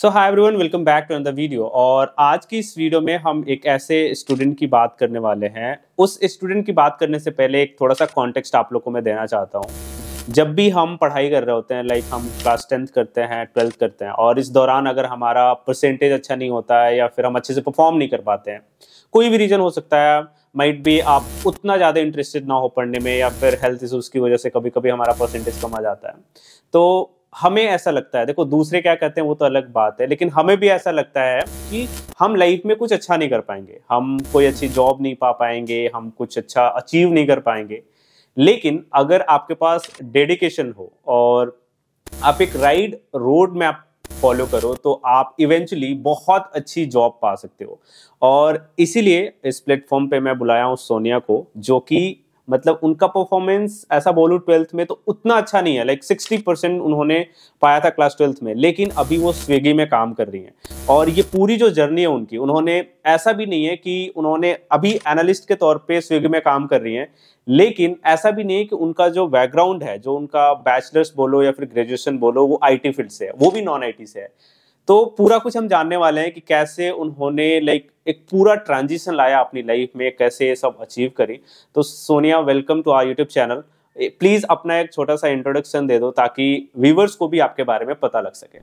So hi everyone, welcome back to another video. और आज की इस वीडियो में हम एक ऐसे स्टूडेंट की बात करने वाले हैं। उस स्टूडेंट की बात करने से पहले एक थोड़ा सा कॉन्टेक्स्ट आप लोग को मैं देना चाहता हूँ। जब भी हम पढ़ाई कर रहे होते हैं, लाइक हम क्लास 10th करते हैं, 12th करते हैं, और इस दौरान अगर हमारा परसेंटेज अच्छा नहीं होता है या फिर हम अच्छे से परफॉर्म नहीं कर पाते हैं, कोई भी रीज़न हो सकता है। माइट भी आप उतना ज़्यादा इंटरेस्टेड ना हो पढ़ने में, या फिर हेल्थ इशूज़ की वजह से कभी कभी हमारा परसेंटेज कम आ जाता है। तो हमें ऐसा लगता है, देखो दूसरे क्या कहते हैं वो तो अलग बात है, लेकिन हमें भी ऐसा लगता है कि हम लाइफ में कुछ अच्छा नहीं कर पाएंगे, हम कोई अच्छी जॉब नहीं पा पाएंगे, हम कुछ अच्छा अचीव नहीं कर पाएंगे। लेकिन अगर आपके पास डेडिकेशन हो और आप एक राइट रोड मैप फॉलो करो तो आप इवेंचुअली बहुत अच्छी जॉब पा सकते हो। और इसीलिए इस प्लेटफॉर्म पे मैं बुलाया हूँ सोनिया को, जो कि मतलब उनका परफॉर्मेंस ऐसा बोलूं 12th में तो उतना अच्छा नहीं है, लाइक 60% उन्होंने पाया था क्लास 12th में, लेकिन अभी वो स्विगी में काम कर रही हैं। और ये पूरी जो जर्नी है उनकी, उन्होंने ऐसा भी नहीं है कि उन्होंने अभी एनालिस्ट के तौर पे स्विगी में काम कर रही हैं, लेकिन ऐसा भी नहीं है कि उनका जो बैकग्राउंड है, जो उनका बैचलर्स बोलो या फिर ग्रेजुएशन बोलो, वो आईटी फील्ड से है, वो भी नॉन आईटी से है। तो पूरा कुछ हम जानने वाले हैं कि कैसे उन्होंने लाइक एक पूरा ट्रांजिशन लाया अपनी लाइफ में, कैसे ये सब अचीव करी। तो Sonia, welcome to our YouTube channel. Please अपना एक छोटा सा इंट्रोडक्शन दे दो ताकि व्यूवर्स को भी आपके बारे में पता लग सके।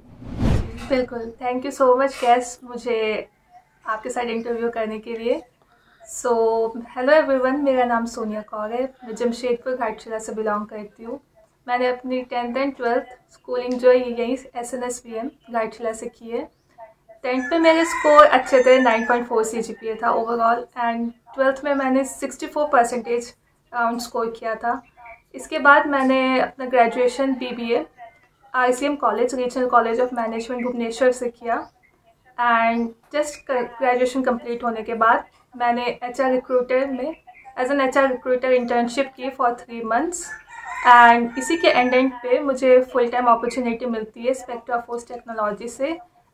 बिल्कुल, थैंक यू सो मच कैस मुझे आपके साथ इंटरव्यू करने के लिए। सो हेलो एवरीवन, मेरा नाम सोनिया कौर है। मैं जमशेदपुर घाटशिला से बिलोंग करती हूँ। मैंने अपनी 10th एंड 12th स्कूलिंग जो है यहीं SNSPM घाटशिला से की है। 10th में मेरे स्कोर अच्छे थे, 9.4 CGPA था ओवरऑल, एंड 12th में मैंने 64% अराउंड स्कोर किया था। इसके बाद मैंने अपना graduation BBA ICM college, regional college of management Bhubaneswar से किया। एंड जस्ट ग्रेजुएशन कंप्लीट होने के बाद मैंने HR रिक्रूटर में as an HR recruiter internship की फॉर 3 months। एंड इसी के एंड पे मुझे फुल टाइम अपॉर्चुनिटी मिलती है स्पेक्ट्रा फोर्स टेक्नोलॉजी से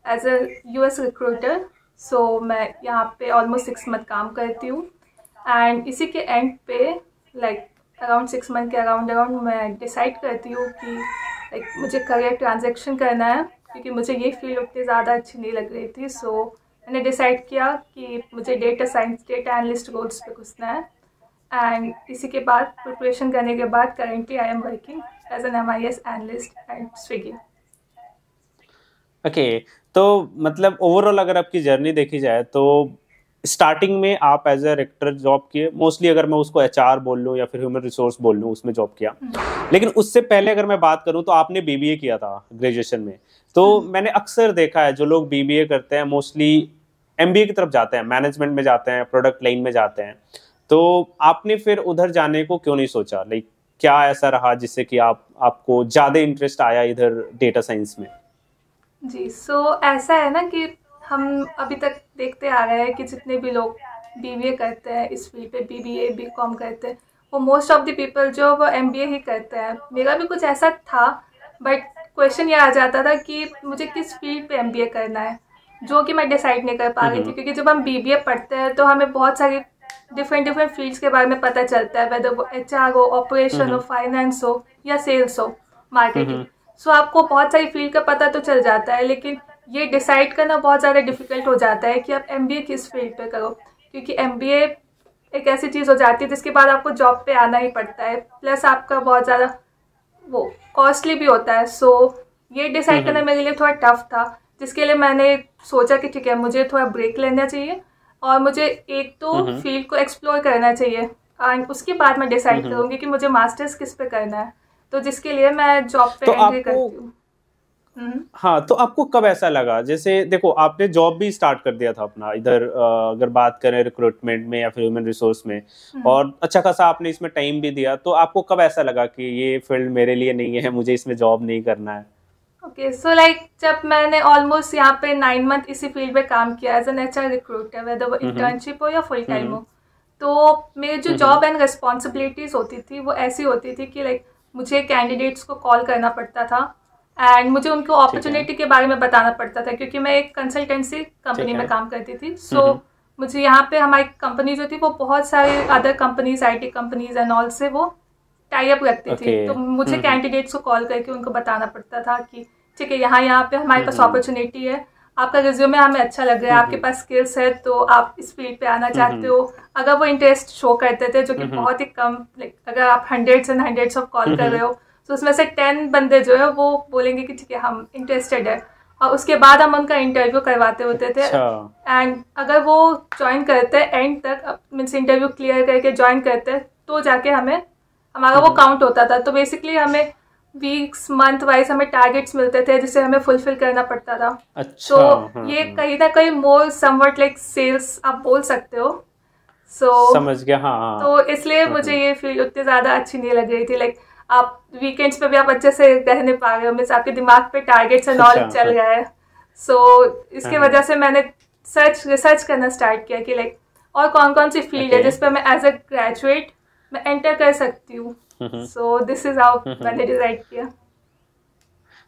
एज अ US रिक्रूटर। सो मैं यहाँ पे ऑलमोस्ट 6 month काम करती हूँ। एंड इसी के एंड पे लाइक अराउंड 6 month के अराउंड मैं डिसाइड करती हूँ कि लाइक मुझे करियर ट्रांजेक्शन करना है, क्योंकि मुझे ये फील्ड उतनी ज़्यादा अच्छी नहीं लग रही थी। सो मैंने डिसाइड किया कि मुझे data science, data analyst roles पे घुसना है। एंड इसी के बाद प्रिपरेशन करने के बाद currently I am working as an MIS analyst at Swiggy. Okay, तो मतलब ओवरऑल अगर आपकी जर्नी देखी जाए तो स्टार्टिंग में आप एज ए रेक्टर जॉब किए, मोस्टली अगर मैं उसको HR बोल लूँ या फिर ह्यूमन रिसोर्स बोल लूँ, उसमें जॉब किया। लेकिन उससे पहले अगर मैं बात करूँ तो आपने BBA किया था ग्रेजुएशन में। तो मैंने अक्सर देखा है जो लोग BBA करते हैं मोस्टली MBA की तरफ जाते हैं, मैनेजमेंट में जाते हैं, प्रोडक्ट लाइन में जाते हैं। तो आपने फिर उधर जाने को क्यों नहीं सोचा? लाइक क्या ऐसा रहा जिससे कि आपको ज़्यादा इंटरेस्ट आया इधर डेटा साइंस में? जी, सो ऐसा है ना कि हम अभी तक देखते आ रहे हैं कि जितने भी लोग BBA करते हैं इस फील्ड पे, BBA BCom करते हैं, वो मोस्ट ऑफ द पीपल जो वो MBA ही करते हैं। मेरा भी कुछ ऐसा था, बट क्वेश्चन ये आ जाता था कि मुझे किस फील्ड पे MBA करना है, जो कि मैं डिसाइड नहीं कर पा रही थी। क्योंकि जब हम BBA पढ़ते हैं तो हमें बहुत सारी डिफरेंट फील्ड्स के बारे में पता चलता है, वेदर वो HR हो, ऑपरेशन हो, फाइनेंस हो या सेल्स हो, मार्केटिंग। सो आपको बहुत सारी फील्ड का पता तो चल जाता है, लेकिन ये डिसाइड करना बहुत ज़्यादा डिफिकल्ट हो जाता है कि आप MBA किस फील्ड पे करो। क्योंकि MBA एक ऐसी चीज़ हो जाती है जिसके बाद आपको जॉब पे आना ही पड़ता है, प्लस आपका बहुत ज़्यादा वो कॉस्टली भी होता है। सो ये डिसाइड करना मेरे लिए थोड़ा टफ था, जिसके लिए मैंने सोचा कि ठीक है, मुझे थोड़ा ब्रेक लेना चाहिए और मुझे एक तो फील्ड को एक्सप्लोर करना चाहिए, एंड उसके बाद मैं डिसाइड करूँगी कि मुझे मास्टर्स किस पे करना है। तो जिसके लिए मैं जॉब पे एंट्री करती हूँ। हाँ, तो आपको कब ऐसा लगा? जैसे देखो, आपने जॉब भी स्टार्ट कर दिया था अपना इधर, अगर बात करें रिक्रूटमेंट में या फिर ह्यूमन रिसोर्स में, और अच्छा खासा आपने इसमें टाइम भी दिया, तो आपको कब ऐसा लगा कि ये फील्ड मेरे लिए नहीं है, मुझे इसमें जॉब नहीं करना है? ओके, सो लाइक जब मैंने ऑलमोस्ट यहाँ पे 9 month इसी फील्ड में काम किया as an HR recruiter, whether वो इंटर्नशिप हो या फुल टाइम हो, तो मेरी जो जॉब एंड रिस्पॉन्सिबिलिटीज होती थी वो ऐसी होती थी कि लाइक मुझे कैंडिडेट्स को कॉल करना पड़ता था एंड मुझे उनको अपॉर्चुनिटी के बारे में बताना पड़ता था, क्योंकि मैं एक कंसल्टेंसी कंपनी में काम करती थी। सो मुझे यहाँ पे हमारी कंपनी जो थी वो बहुत सारी other companies, IT companies and all से वो टाई अप रखती थी। तो मुझे कैंडिडेट्स को कॉल करके उनको बताना पड़ता था कि ठीक है, यहाँ पे हमारे पास अपॉर्चुनिटी है, आपका रिज्यूमे हमें अच्छा लग रहा है, आपके पास स्किल्स है, तो आप इस फील्ड पे आना चाहते हो। अगर वो इंटरेस्ट शो करते थे, जो कि बहुत ही कम, लाइक अगर आप hundreds and hundreds of call कर रहे हो, तो उसमें से 10 बंदे जो है वो बोलेंगे कि ठीक है हम इंटरेस्टेड है, और उसके बाद हम उनका इंटरव्यू करवाते होते थे। एंड अगर वो ज्वाइन करते एंड तक, मीन्स इंटरव्यू क्लियर करके ज्वाइन करते, तो जाके हमारा वो काउंट होता था। तो बेसिकली हमें वीक्स मंथ वाइज हमें टारगेट्स मिलते थे जिसे हमें फुलफिल करना पड़ता था। अच्छा, तो ये कहीं ना कहीं मोर समवट लाइक सेल्स आप बोल सकते हो। समझ गया। हाँ, तो इसलिए मुझे ये फील्ड उतनी ज्यादा अच्छी नहीं लग रही थी। लाइक आप वीकेंड्स पे भी आप अच्छे से रह नहीं पा रहे हो, मीन्स आपके दिमाग पे टारगेट्स एंड ऑल चल रहा है। इसके वजह से मैंने रिसर्च करना स्टार्ट किया कि लाइक और कौन कौन सी फील्ड है जिसपे मैं एज अ ग्रेजुएट मैं एंटर कर सकती हूँ। सो दिस इज हाउ मैंने डिसाइड किया।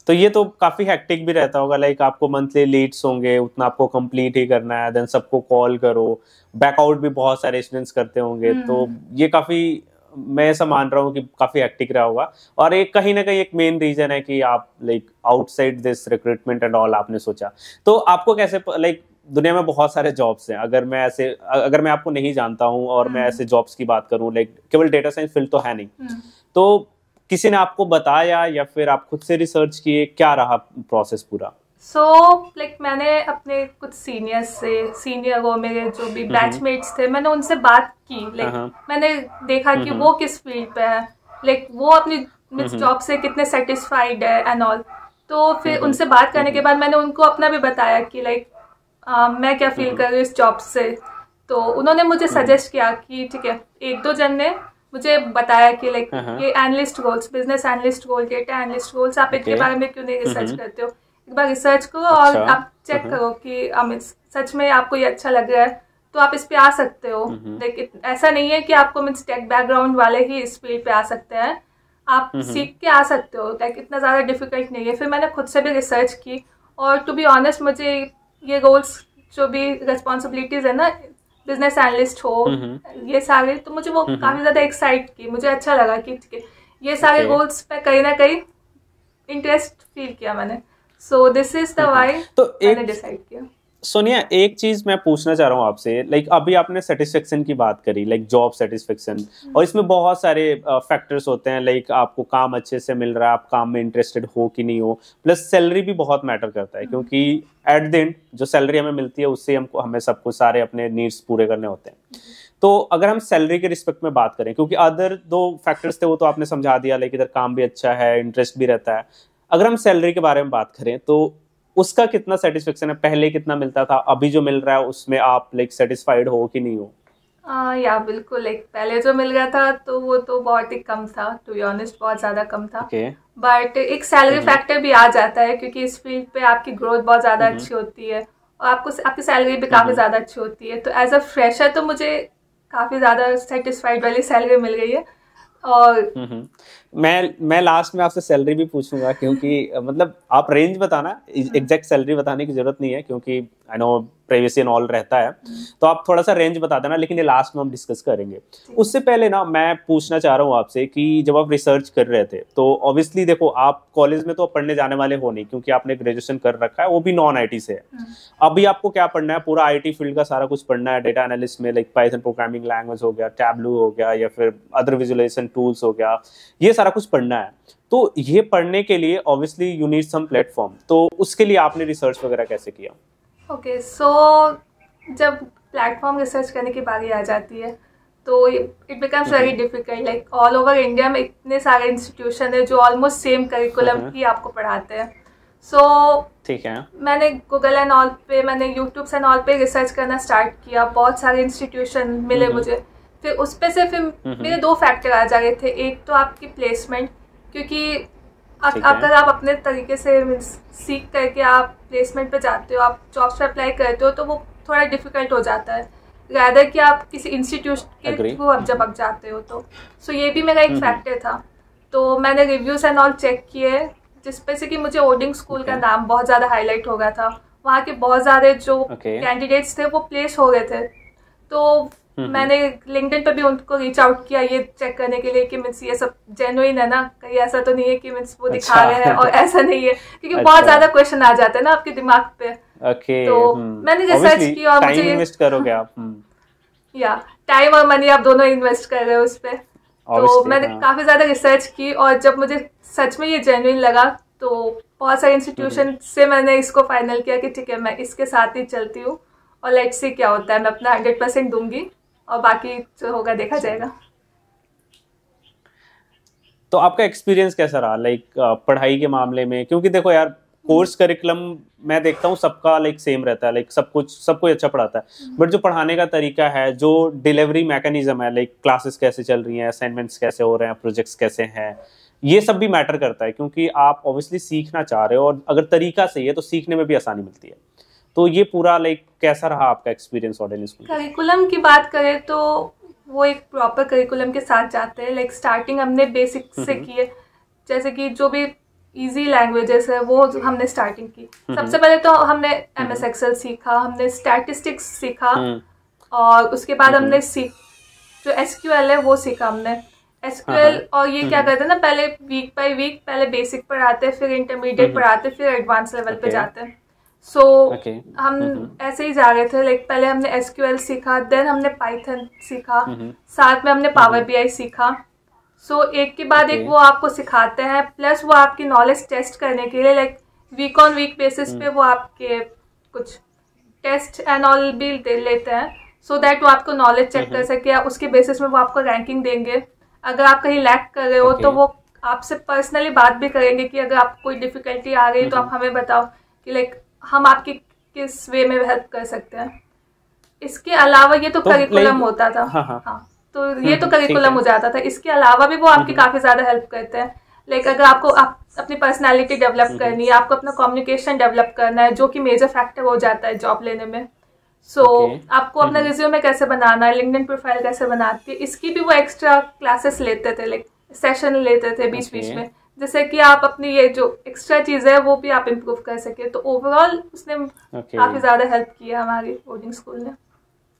तो ये तो काफी हेक्टिक भी रहता होगा, लाइक आपको मंथली लीड्स होंगे, उतना आपको कंप्लीट ही करना है, देन सबको कॉल करो, बैकआउट भी बहुत सारे स्टूडेंट्स करते होंगे। तो ये काफी, मैं ऐसा मान रहा हूँ कि काफी हेक्टिक रहा होगा। और एक कहीं ना कहीं एक मेन रीजन है कि आप like outside this recruitment and all आपने सोचा। तो आपको कैसे, लाइक दुनिया में बहुत सारे जॉब्स हैं, अगर मैं आपको नहीं जानता हूँ और मैं ऐसे जॉब्स की बात करूँ, लाइक केवल डेटा साइंस फील्ड तो है नहीं, तो किसी ने आपको बताया या फिर आप खुद से रिसर्च किए, क्या रहा प्रोसेस पूरा? लाइक मैंने अपने कुछ सीनियर वो मेरे जो भी बैचमेट्स थे, मैंने उनसे बात की। लाइक मैंने देखा कि वो किस फील्ड पे है, लाइक वो अपनी जॉब से कितने सेटिस्फाइड है एंड ऑल। तो फिर उनसे बात करने के बाद मैंने उनको अपना भी बताया कि लाइक मैं क्या फील कर रही हूँ इस जॉब से। तो उन्होंने मुझे सजेस्ट किया कि ठीक है, एक दो जन ने मुझे बताया कि लाइक ये analyst roles, business analyst role, data analyst roles, आप इनके बारे में क्यों नहीं रिसर्च करते हो, एक बार रिसर्च करो और आप चेक करो कि सच में आपको ये अच्छा लग रहा है तो आप इस पे आ सकते हो। लाइक ऐसा नहीं है कि आपको मीन्स टेक बैकग्राउंड वाले ही इस फील्ड पे आ सकते हैं, आप सीख के आ सकते हो। लाइक इतना ज़्यादा डिफिकल्ट नहीं है। फिर मैंने खुद से भी रिसर्च की, और टू बी ऑनेस्ट मुझे ये रोल्स जो भी रिस्पॉन्सिबिलिटीज़ है ना, बिजनेस एनालिस्ट हो, ये सारे, तो मुझे वो काफी ज्यादा एक्साइट की। मुझे अच्छा लगा कि ठीक है, ये सारे गोल्स पे कहीं ना कहीं इंटरेस्ट फील किया मैंने। So this is the why मैंने डिसाइड किया। सोनिया, एक चीज मैं पूछना चाह रहा हूँ आपसे, लाइक अभी आपने सेटिस्फेक्शन की बात करी, लाइक जॉब सेटिस्फेक्शन, और इसमें बहुत सारे फैक्टर्स होते हैं, लाइक आपको काम अच्छे से मिल रहा है, आप काम में इंटरेस्टेड हो कि नहीं हो, प्लस सैलरी भी बहुत मैटर करता है, क्योंकि एट द एंड जो सैलरी हमें मिलती है उससे हमें सब कुछ सारे अपने नीड्स पूरे करने होते हैं। तो अगर हम सैलरी के रिस्पेक्ट में बात करें, क्योंकि अदर दो फैक्टर्स थे वो तो आपने समझा दिया, लाइक इधर काम भी अच्छा है, इंटरेस्ट भी रहता है, अगर हम सैलरी के बारे में बात करें तो उसका कितना सेटिस्फेक्शन है? पहले कितना मिलता था, अभी जो मिल रहा है उसमें आप लाइक सेटिस्फाइड हो कि नहीं हो? या बिल्कुल, लाइक पहले जो मिल रहा था तो वो तो बहुत ही कम था, टू बी ऑनेस्ट बहुत ज्यादा कम था। बट एक सैलरी फैक्टर भी आ जाता है, क्योंकि इस फील्ड पे आपकी ग्रोथ बहुत ज्यादा अच्छी होती है और आपकी सैलरी भी काफी ज्यादा अच्छी होती है। तो एज अ फ्रेशर तो मुझे काफी ज्यादा सेटिस्फाइड वाली सैलरी मिल गई है। और मैं लास्ट में आपसे सैलरी भी पूछूंगा, क्योंकि मतलब आप रेंज बताना, एग्जैक्ट सैलरी बताने की जरूरत नहीं है, क्योंकि I know privacy and all रहता है, तो आप थोड़ा सा रेंज बता देना, लेकिन ये लास्ट में हम डिस्कस करेंगे। उससे पहले ना मैं पूछना चाह रहा हूँ आपसे कि जब आप रिसर्च कर रहे थे तो ऑब्वियसली देखो, आप कॉलेज में तो पढ़ने जाने वाले हो नहीं, क्योंकि आपने ग्रेजुएशन कर रखा है, वो भी नॉन आईटी से है। अभी आपको क्या पढ़ना है? पूरा आईटी फील्ड का सारा कुछ पढ़ना है, डेटा एनालिस्ट में लाइक पाइथन प्रोग्रामिंग लैंग्वेज हो गया, टैबलू हो गया, या फिर अदर विजुअलाइजेशन टूल्स हो गया, ये सारा कुछ पढ़ना है। तो ये पढ़ने के लिए obviously you need some platform, तो उसके लिए आपने रिसर्च वगैरह कैसे किया? ओके, सो जब प्लेटफॉर्म रिसर्च करने की बारी आ जाती है तो it becomes very difficult. Like all over India में इतने सारे इंस्टीट्यूशन है जो ऑलमोस्ट सेम करिकुलम ही आपको पढ़ाते हैं। सो ठीक है, मैंने गूगल एंड ऑल पे, मैंने यूट्यूब एंड ऑल पे रिसर्च करना स्टार्ट किया, बहुत सारे इंस्टीट्यूशन मिले मुझे। फिर उस पे से फिर मेरे दो फैक्टर आ जा रहे थे। एक तो आपकी प्लेसमेंट, क्योंकि अगर आप अपने तरीके से सीख करके आप प्लेसमेंट पे जाते हो, आप जॉब्स पे अप्लाई करते हो, तो वो थोड़ा डिफिकल्ट हो जाता है रैदर कि आप किसी इंस्टीट्यूशन के थ्रू जब आप जाते हो तो। सो ये भी मेरा एक फैक्टर था। तो मैंने रिव्यूज एंड ऑल चेक किए, जिसपे से कि मुझे ओडिंग स्कूल का नाम बहुत ज़्यादा हाईलाइट हो गया था, वहाँ के बहुत सारे जो कैंडिडेट्स थे वो प्लेस हो गए थे। तो मैंने लिंक्डइन पे भी उनको रीच आउट किया ये चेक करने के लिए कि मीन्स ये सब जेन्युइन है ना, कहीं ऐसा तो नहीं है कि मीन्स वो दिखा रहे हैं और ऐसा नहीं है, क्योंकि बहुत ज्यादा क्वेश्चन आ जाते हैं ना आपके दिमाग पे। ओके। तो मैंने रिसर्च की और टाइम मुझे इन्वेस्ट करोगे आप। या टाइम और मनी आप दोनों इन्वेस्ट कर रहे हो उस पर। तो मैंने काफी ज्यादा रिसर्च की और जब मुझे सच में ये जेन्युइन लगा तो बहुत सारे इंस्टीट्यूशन से मैंने इसको फाइनल किया कि ठीक है मैं इसके साथ ही चलती हूँ और लेट्स सी क्या होता है। मैं अपना 100% दूंगी और बाकी जो होगा देखा जाएगा। तो आपका एक्सपीरियंस कैसा रहा लाइक पढ़ाई के मामले में? क्योंकि देखो यार, कोर्स करिकुलम मैं देखता हूँ सबका लाइक सेम रहता है, लाइक सब कोई अच्छा पढ़ाता है, बट जो पढ़ाने का तरीका है, जो डिलीवरी मैकेनिज्म है, लाइक क्लासेस कैसे चल रही हैं, असाइनमेंट्स कैसे हो रहे हैं, प्रोजेक्ट्स कैसे हैं, ये सब भी मैटर करता है। क्योंकि आप ऑब्वियसली सीखना चाह रहे हो और अगर तरीका सही है तो सीखने में भी आसानी मिलती है। तो ये पूरा लाइक कैसा रहा आपका एक्सपीरियंस ऑर्डिनरी स्कूल? करिकुलम की बात करें तो वो एक प्रॉपर करिकुलम के साथ जाते हैं। लाइक स्टार्टिंग हमने बेसिक से की है, जैसे कि जो भी इजी लैंग्वेजेस है वो हमने स्टार्टिंग की। सबसे पहले तो हमने MS एक्सेल सीखा, हमने स्टैटिस्टिक्स सीखा और उसके बाद हमने जो SQL है वो सीखा हमने। SQL और ये क्या करते हैं ना, पहले वीक बाय वीक पहले बेसिक पढ़ाते हैं, फिर इंटरमीडिएट पढ़ाते हैं, फिर एडवांस लेवल पे जाते हैं। सो हम ऐसे ही जा रहे थे। लाइक पहले हमने SQL सीखा, देन हमने पाइथन सीखा, साथ में हमने पावर BI सीखा। सो एक के बाद एक वो आपको सिखाते हैं, प्लस वो आपकी नॉलेज टेस्ट करने के लिए like week on week basis पे वो आपके कुछ टेस्ट एंड ऑल भी लेते हैं, सो दैट वो आपको नॉलेज चेक कर सके। उसके बेसिस में वो आपको रैंकिंग देंगे। अगर आप कहीं लैक कर रहे हो तो वो आपसे पर्सनली बात भी करेंगे कि अगर आपको कोई डिफिकल्टी आ गई तो आप हमें बताओ कि लाइक हम आपकी किस वे में हेल्प कर सकते हैं। इसके अलावा ये तो करिकुलम होता था। हाँ, तो ये तो करिकुलम हो जाता था। इसके अलावा भी वो आपकी काफी ज्यादा हेल्प करते हैं। लाइक अगर आपको अपनी पर्सनालिटी डेवलप करनी है, आपको अपना कम्युनिकेशन डेवलप करना है, जो कि मेजर फैक्टर हो जाता है जॉब लेने में। आपको अपना रिज्यूमे कैसे बनाना है, लिंक्डइन प्रोफाइल कैसे बनाती है, इसकी भी वो एक्स्ट्रा क्लासेस लेते थे, लाइक सेशन लेते थे बीच बीच में, जिससे कि आप अपनी ये जो एक्स्ट्रा चीज है वो भी आप इम्प्रूव कर सके। तो ओवरऑल उसने काफी ज्यादा हेल्प किया हमारी कोडिंग स्कूल ने।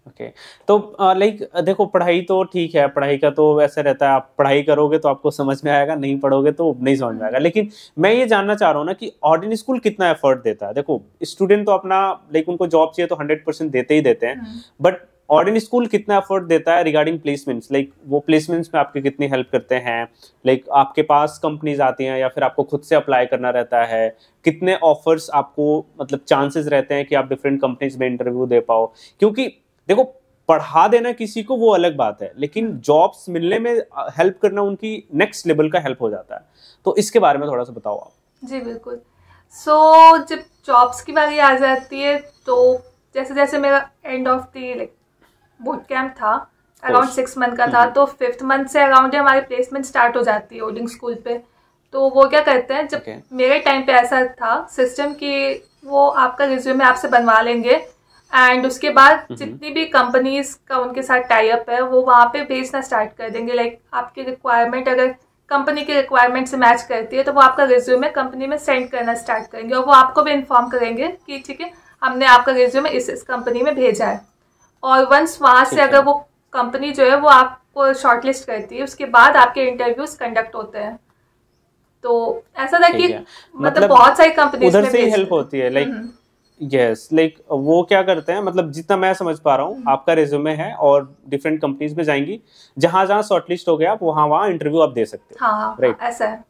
ओके तो लाइक देखो, पढ़ाई तो ठीक है, पढ़ाई का तो वैसे रहता है, आप पढ़ाई करोगे तो आपको समझ में आएगा, नहीं पढ़ोगे तो नहीं समझ में आएगा। लेकिन मैं ये जानना चाह रहा हूँ ना कि ऑर्डिनरी स्कूल कितना एफर्ट देता है। देखो, स्टूडेंट तो अपना लाइक उनको जॉब चाहिए तो 100% देते ही देते हैं, बट ऑर्डिनरी स्कूल कितना एफर्ट देता है रिगार्डिंग प्लेसमेंट्स? लाइक वो प्लेसमेंट्स में आपके कितनी हेल्प करते हैं? लाइक आपके पास कंपनीज आती हैं या फिर आपको खुद से अप्लाई करना रहता है? कितने ऑफर्स आपको मतलब चांसेस रहते हैं कि आप डिफरेंट कंपनीज में इंटरव्यू दे पाओ? क्योंकि देखो, पढ़ा देना किसी को वो अलग बात है, लेकिन जॉब्स मिलने में हेल्प करना उनकी नेक्स्ट लेवल का हेल्प हो जाता है। तो इसके बारे में थोड़ा सा बताओ आप। जी बिल्कुल। जब जॉब्स की बारी आ जाती है तो जैसे जैसे मेरा end of the boot camp था, अराउंड 6 मंथ का था, तो 5th मंथ से अराउंड हमारी प्लेसमेंट स्टार्ट हो जाती है कोडिंग स्कूल पे। तो वो क्या करते हैं, जब मेरे टाइम पे ऐसा था सिस्टम कि वो आपका रिज्यूमे आपसे बनवा लेंगे एंड उसके बाद जितनी भी कंपनीज का उनके साथ टाई अप है वो वहाँ पे भेजना स्टार्ट कर देंगे। लाइक आपकी रिक्वायरमेंट अगर कंपनी के रिक्वायरमेंट से मैच करती है तो वो आपका रिज्यूमे कंपनी में सेंड करना स्टार्ट करेंगे और वो आपको भी इन्फॉर्म करेंगे कि ठीक है, हमने आपका रिज्यूमे इस कंपनी में भेजा है। और वंस वहाँ से अगर वो कंपनी जो है वो आपको शॉर्टलिस्ट करती है, उसके बाद आपके इंटरव्यूज कंडक्ट होते हैं। तो ऐसा था कि मतलब बहुत सारी कंपनीज उधर से ही हेल्प होती है। लाइक यस, लाइक वो क्या करते हैं, मतलब जितना मैं समझ पा रहा हूँ, आपका रिज्यूमे है और डिफरेंट कंपनीज में जाएंगी, जहां जहां शॉर्टलिस्ट हो गया आप वहां इंटरव्यू आप दे सकते हो। हाँ, राइट, ऐसा है।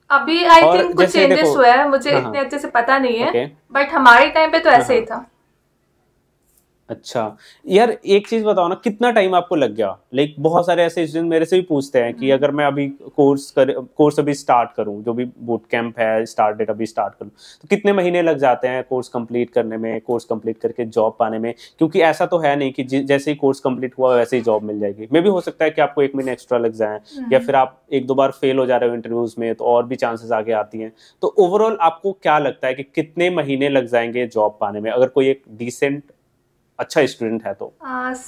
अभी आई थिंक कुछ चेंजेस हुआ है, मुझे इतने अच्छे से पता नहीं है, बट हमारे टाइम पे तो ऐसे ही था। अच्छा यार, एक चीज बताओ ना, कितना टाइम आपको लग गया? लाइक बहुत सारे ऐसे स्टूडेंट मेरे से भी पूछते हैं कि अगर मैं अभी कोर्स अभी स्टार्ट करूं, जो भी बूट कैंप है स्टार्ट डेट अभी स्टार्ट करूं, तो कितने महीने लग जाते हैं कोर्स कंप्लीट करने में, कोर्स कंप्लीट करके जॉब पाने में? क्योंकि ऐसा तो है नहीं कि जैसे ही कोर्स कंप्लीट हुआ वैसे ही जॉब मिल जाएगी। मे भी हो सकता है कि आपको 1 महीने एक्स्ट्रा लग जाए, या फिर आप 1-2 बार फेल हो जा रहे हो इंटरव्यूज में तो और भी चांसेस आगे आती हैं। तो ओवरऑल आपको क्या लगता है कि कितने महीने लग जाएंगे जॉब पाने में, अगर कोई एक डिसेंट अच्छा स्टूडेंट है तो?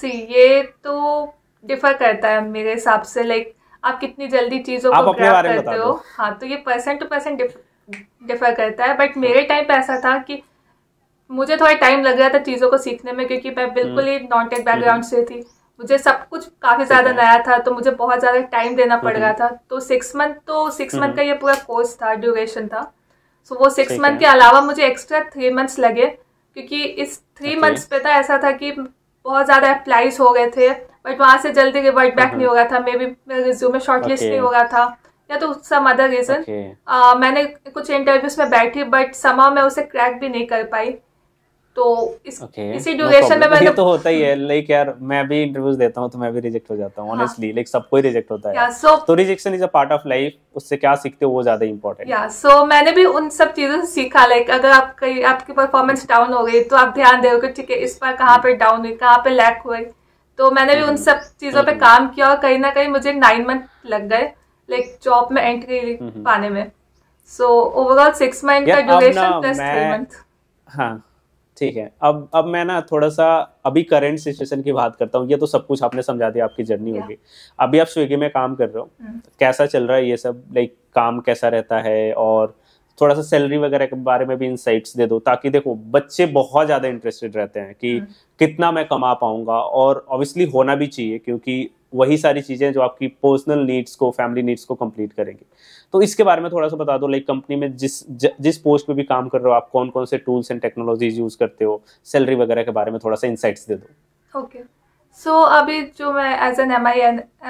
ये तो डिफर करता है मेरे हिसाब से। लाइक आप कितनी जल्दी चीजों को ग्रैब करते हो। हाँ, तो ये पर्सन टू पर्सन डिफर करता है। बट मेरे टाइम पे ऐसा था कि मुझे थोड़ा टाइम लग रहा था चीजों को सीखने में, क्योंकि मैं बिल्कुल ही नॉन टेक बैकग्राउंड से थी। मुझे सब कुछ काफी ज्यादा नया था, तो मुझे बहुत ज्यादा टाइम देना पड़ रहा था। तो 6 मंथ का ये पूरा कोर्स था, ड्यूरेशन था। सो वो 6 मंथ के अलावा मुझे एक्स्ट्रा 3 मंथ्स लगे, क्योंकि इस 3 मंथ्स पे तो ऐसा था कि बहुत ज़्यादा अप्लाईज हो गए थे, बट वहाँ से जल्दी रिवर्ट बैक नहीं हो रहा था, मे बी मेरा रिज्यूमे शॉर्टलिस्ट नहीं हो रहा था, या तो सम अदर रीजन। मैंने कुछ इंटरव्यूज में बैठी, बट समा मैं उसे क्रैक भी नहीं कर पाई। तो इसी ड्यूरेशन में मैंने, ये तो होता ही है, लाइक यार मैं भी इंटरव्यूज देता हूँ तो मैं भी रिजेक्ट हो जाता हूँ ऑनेस्टली, लाइक सबको ही रिजेक्ट होता है। तो rejection is a part of life, उससे क्या सीखते हो वो ज्यादा इंपॉर्टेंट है। सो मैंने भी उन सब चीजों से सीखा, लाइक अगर आपकी परफॉर्मेंस डाउन हो गई तो आप ध्यान दोगे ठीक है इस पर कहाँ पे डाउन हुई, कहाँ पे लैक हुई। तो मैंने भी उन सब चीजों पे काम किया, और कहीं ना कहीं मुझे 9 मंथ लग गए लाइक जॉब में एंट्री पाने में। सो ओवरऑल 6 मंथ का ड्यूरेशन प्लस 3 मंथ। हाँ ठीक है, अब मैं ना थोड़ा सा अभी करंट सिचुएशन की बात करता हूँ। ये तो सब कुछ आपने समझा दिया, आपकी जर्नी होगी। अभी आप स्विगी में काम कर रहे हो, कैसा चल रहा है ये सब, लाइक काम कैसा रहता है, और थोड़ा सा सैलरी वगैरह के बारे में भी इनसाइट्स दे दो, ताकि देखो बच्चे बहुत ज्यादा इंटरेस्टेड रहते हैं कि कितना मैं कमा पाऊंगा, और ऑब्वियसली होना भी चाहिए, क्योंकि वही सारी चीजें जो आपकी पर्सनल नीड्स को, फैमिली नीड्स को कंप्लीट करेंगे। तो इसके बारे में थोड़ा सा बता दो, लाइक कंपनी में जिस पोस्ट पे भी काम कर रहे हो आप, कौन कौन से टूल्स एंड टेक्नोलॉजीज यूज करते हो, सैलरी वगैरह के बारे में थोड़ा सा इनसाइट्स दे दो। ओके, सो अभी जो मैं as an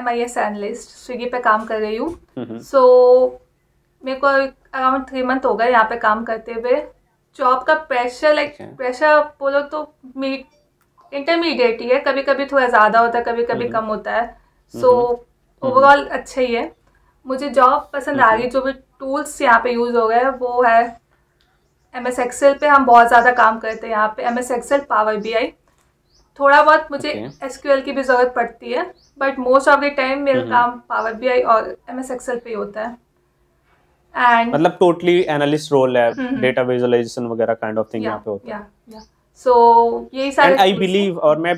MIS analyst Swiggy पे काम कर रही हूँ। सो मेरे को अराउंड 3 मंथ हो गए यहाँ पे काम करते हुए। जॉब का प्रेशर, लाइक प्रेशर बोलो तो इंटरमीडिएट ही है, कभी कभी थोड़ा ज़्यादा होता है, कभी कभी कम होता है। सो ओवरऑल अच्छा ही है, मुझे जॉब पसंद आ रही। जो भी टूल्स यहाँ पे यूज़ हो गए वो है MS Excel पे हम बहुत ज़्यादा काम करते हैं यहाँ पे, MS Excel, Power BI, थोड़ा बहुत मुझे SQL की भी ज़रूरत पड़ती है, but most of the time मेरा काम Power BI और MS Excel पे ही होता है। एंड मतलब टोटली एनालिस्ट रोल है, डेटा विजुअलाइजेशन वगैरह काइंड ऑफ थिंग यहाँ पे होता है। सो यही सारे, एंड आई बिलीव, और मैं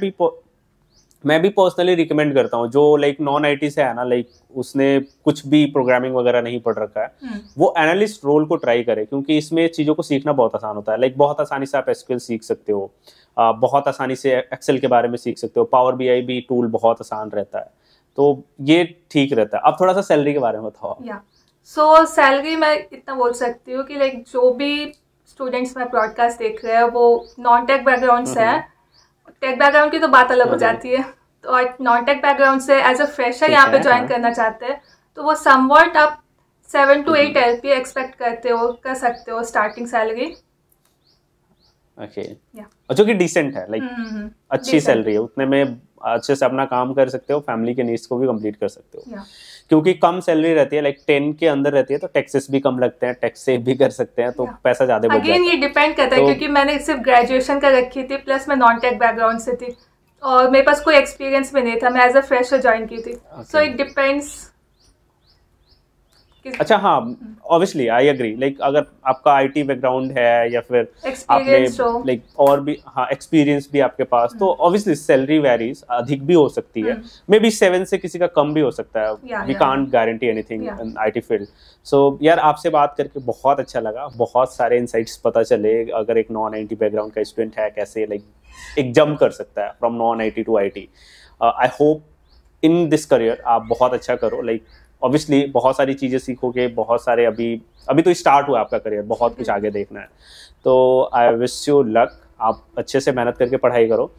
भी पर्सनली रिकमेंड करता हूँ, जो लाइक नॉन IT से है ना, लाइक उसने कुछ भी प्रोग्रामिंग वगैरह नहीं पढ़ रखा है, वो एनालिस्ट रोल को ट्राई करे, क्योंकि इसमें चीज़ों को सीखना बहुत आसान होता है। लाइक बहुत आसानी से आप SQL सीख सकते हो, बहुत आसानी से एक्सेल के बारे में सीख सकते हो, पावर BI भी टूल बहुत आसान रहता है, तो ये ठीक रहता है। अब थोड़ा सा सैलरी के बारे में बताओ। सो सैलरी मैं इतना बोल सकती हूँ कि लाइक जो भी स्टूडेंट्स में ब्रॉडकास्ट देख रहे हैं वो नॉन टेक बैकग्राउंड से है। टेक बैकग्राउंड की तो बात अलग हो जाती है, तो नॉन टेक बैकग्राउंड से एज अ फ्रेशर यहाँ पे ज्वाइन करना चाहते हैं, तो वो समवट आप 7 to 8 LP एक्सपेक्ट कर सकते हो स्टार्टिंग सैलरी। जो कि डिसेंट है, लाइक अच्छी सैलरी है, उतने में अच्छे से अपना काम कर सकते हो, फैमिली के नीड्स को भी कंप्लीट कर सकते हो। क्योंकि कम सैलरी रहती है, लाइक 10 के अंदर रहती है, तो टैक्सेस भी कम लगते हैं, टैक्स सेव भी कर सकते हैं, तो पैसा ज्यादा बच जाता है। अगेन ये डिपेंड करता है, क्योंकि मैंने सिर्फ ग्रेजुएशन कर रखी थी, प्लस मैं नॉन टेक बैकग्राउंड से थी, और मेरे पास कोई एक्सपीरियंस भी नहीं था, मैं एज अ फ्रेशर ज्वाइन की थी। So it depends. अच्छा हाँ, ऑब्वियसली आई एग्री, लाइक अगर आपका IT बैकग्राउंड है या फिर आपने लाइक और भी एक्सपीरियंस भी आपके पास, तो ऑब्वियसली सैलरी वेरीज, अधिक भी हो सकती है, मे बी 7 से किसी का कम भी हो सकता है, we can't guarantee anything in IT field. So यार आपसे बात करके बहुत अच्छा लगा, बहुत सारे इनसाइट्स पता चले, अगर एक नॉन IT बैकग्राउंड का स्टूडेंट है कैसे लाइक एक जंप कर सकता है from non IT to IT। I hope in this career आप बहुत अच्छा करो, लाइक ऑब्वियसली बहुत सारी चीज़ें सीखोगे, बहुत सारे अभी तो स्टार्ट हुआ आपका करियर, बहुत कुछ आगे देखना है, तो आई विश यू लक, आप अच्छे से मेहनत करके पढ़ाई करो।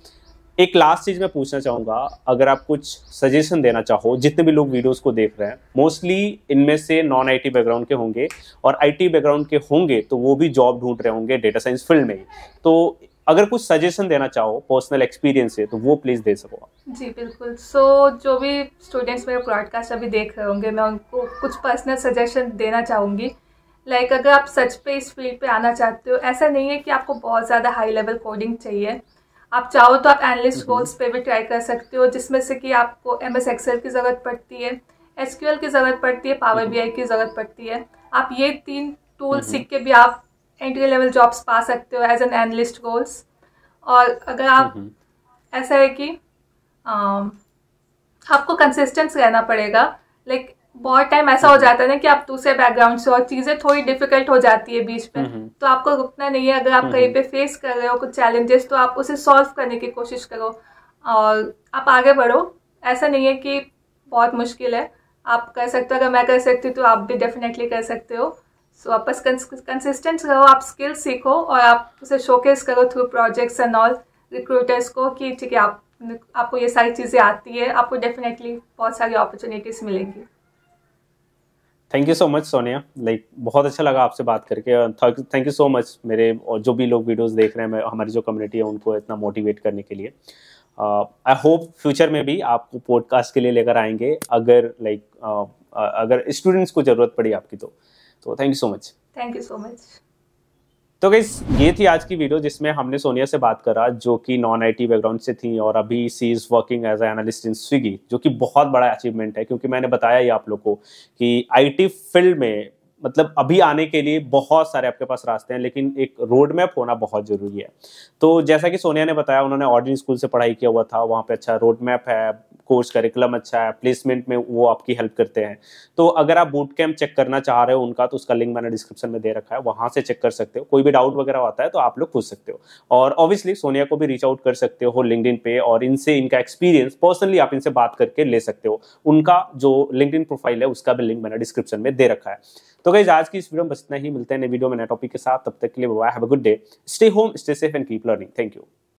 एक लास्ट चीज़ मैं पूछना चाहूँगा, अगर आप कुछ सजेशन देना चाहो, जितने भी लोग वीडियोस को देख रहे हैं, मोस्टली इनमें से नॉन IT बैकग्राउंड के होंगे और IT बैकग्राउंड के होंगे, तो वो भी जॉब ढूंढ रहे होंगे डेटा साइंस फील्ड में ही, तो अगर कुछ सजेशन देना चाहो पर्सनल एक्सपीरियंस से, तो वो प्लीज दे सको। जी बिल्कुल। सो जो भी स्टूडेंट्स मेरा ब्रॉडकास्ट अभी देख रहे होंगे, मैं उनको कुछ पर्सनल सजेशन देना चाहूँगी। लाइक अगर आप सच पे इस फील्ड पे आना चाहते हो, ऐसा नहीं है कि आपको बहुत ज़्यादा हाई लेवल कोडिंग चाहिए, आप चाहो तो आप एनालिस्ट रोल्स पे भी ट्राई कर सकते हो, जिसमें से कि आपको MS Excel की ज़रूरत पड़ती है, SQL की ज़रूरत पड़ती है, पावर BI की ज़रूरत पड़ती है। आप ये 3 टूल सीख के भी आप एंट्री लेवल जॉब्स पा सकते हो एज एन एनालिस्ट रोल्स। और अगर आप ऐसा है कि आपको कंसिस्टेंस रहना पड़ेगा, लाइक बहुत टाइम ऐसा हो जाता है ना कि आप दूसरे बैकग्राउंड से और चीज़ें थोड़ी डिफिकल्ट हो जाती है बीच में, तो आपको रुकना नहीं है। अगर आप कहीं पे फेस कर रहे हो कुछ चैलेंजेस, तो आप उसे सॉल्व करने की कोशिश करो और आप आगे बढ़ो। ऐसा नहीं है कि बहुत मुश्किल है, आप कर सकते हो, अगर मैं कर सकती हूँ तो आप भी डेफिनेटली कर सकते हो। सो आप बस कंसिस्टेंट रहो, आप स्किल सीखो और आप उसे शोकेस करो through projects and all recruiters को कि ठीक है आपको ये सारी चीज़ें आती है, आपको डेफिनेटली बहुत सारी अपॉर्चुनिटीज़ मिलेंगी। Thank you so much Sonia, बहुत अच्छा लगा आपसे बात करके। थैंक यू सो मच मेरे और जो भी लोग वीडियोस देख रहे हैं, हमारी जो कम्युनिटी है उनको इतना मोटिवेट करने के लिए। आई होप फ्यूचर में भी आपको पॉडकास्ट के लिए लेकर आएंगे अगर अगर स्टूडेंट्स को ज़रूरत पड़ी आपकी तो thank you so much. Thank you so much. तो गाइस ये थी आज की वीडियो जिसमें हमने सोनिया से बात करा जो कि नॉन आईटी बैकग्राउंड से थी और अभी she is working as analyst in Swiggy, जो कि बहुत बड़ा अचीवमेंट है क्योंकि मैंने बताया ही आप लोग को कि आईटी फील्ड में मतलब अभी आने के लिए बहुत सारे आपके पास रास्ते हैं, लेकिन एक रोड मैप होना बहुत जरूरी है। तो जैसा कि सोनिया ने बताया, उन्होंने ऑर्डिनरी स्कूल से पढ़ाई किया हुआ था, वहाँ पे अच्छा रोड मैप है, कोर्स करिकुलम अच्छा है, प्लेसमेंट में वो आपकी हेल्प करते हैं। तो अगर आप बूट कैंप चेक करना चाह रहे हो उनका, तो उसका लिंक मैंने डिस्क्रिप्शन में दे रखा है, वहाँ से चेक कर सकते हो। कोई भी डाउट वगैरह आता है तो आप लोग पूछ सकते हो, और ऑब्वियसली सोनिया को भी रीच आउट कर सकते हो लिंक्डइन पे, और इनसे इनका एक्सपीरियंस पर्सनली आप इनसे बात करके ले सकते हो। उनका जो लिंक्डइन प्रोफाइल है उसका भी लिंक मैंने डिस्क्रिप्शन में दे रखा है। तो गाइस आज की इस वीडियो में बस इतना ही, मिलते हैं नए वीडियो में नए टॉपिक के साथ। तब तक के लिए bye, have a good day, stay home, stay safe and keep learning. Thank you.